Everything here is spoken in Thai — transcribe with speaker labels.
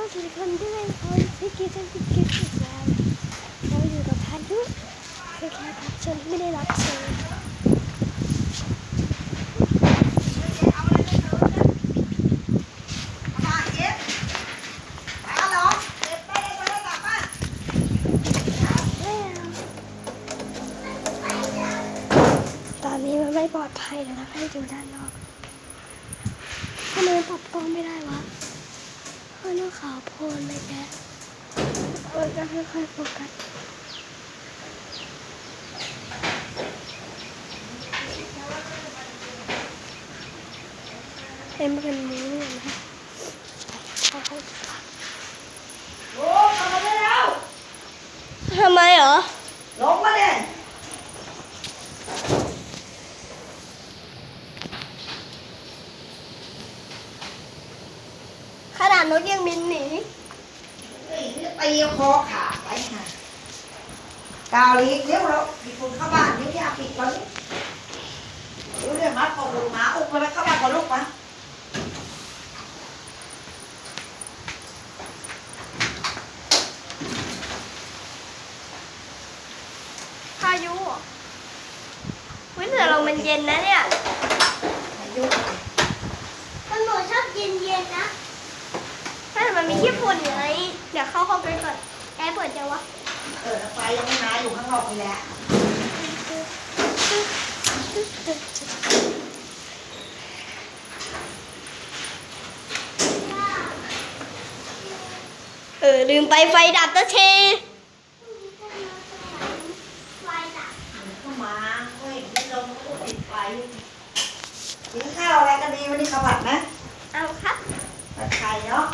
Speaker 1: สวัสดีคนด้วยคนพี่กิ๊กพี่กิ๊กอีกแล้วเราอยู่กับพายุคือแค่รับเชิญที่ไม่ได้รับเชิญตอนนี้มันไม่ปลอดภัยแล้วนะให้ดูด้านนอกทำไมปรับกล้องไม่ได้วะเพราะน้องขาวโพลนเลยแกจะค่อยๆโฟกัสเต็มเป็นมือเลยนะ
Speaker 2: โอ้ทำมาได้แล้ว
Speaker 1: ทำไมเหรอ
Speaker 2: ลงมาเลย
Speaker 1: ขนาดนกยังบินหนี
Speaker 2: ตีคอขาดไปค่ะกาวลีกเดี๋ยวเรามีคนเข้าบ้านเดี๋ยวยาปิดก่อนนี่เดี๋ยวเรียกมาของหมาอุ้มมาแล้วเข้าบ้านก่อนลูกมา
Speaker 1: พายุวิแต่เรามันเย็นนะเนี่ย
Speaker 2: พายุ
Speaker 1: มันหนูชอบเย็นๆนะแต่มันมีขี้ฝุ่นอยู่ไงเดี๋ยวเข้าห้องไปก่อนแอร์เปิดยังวะ
Speaker 2: ไฟยังไม่มาอยู่ข้างนอกนี่แหละ
Speaker 1: ลืมไปไฟดับตะเช
Speaker 2: เข้ามาเฮ้ยไม่ลงก็ติดไฟกินข้าวอะไรกันดีวันนี้ข้าวผัดนะ
Speaker 1: เอาครับ
Speaker 2: ผัดไข่เนาะ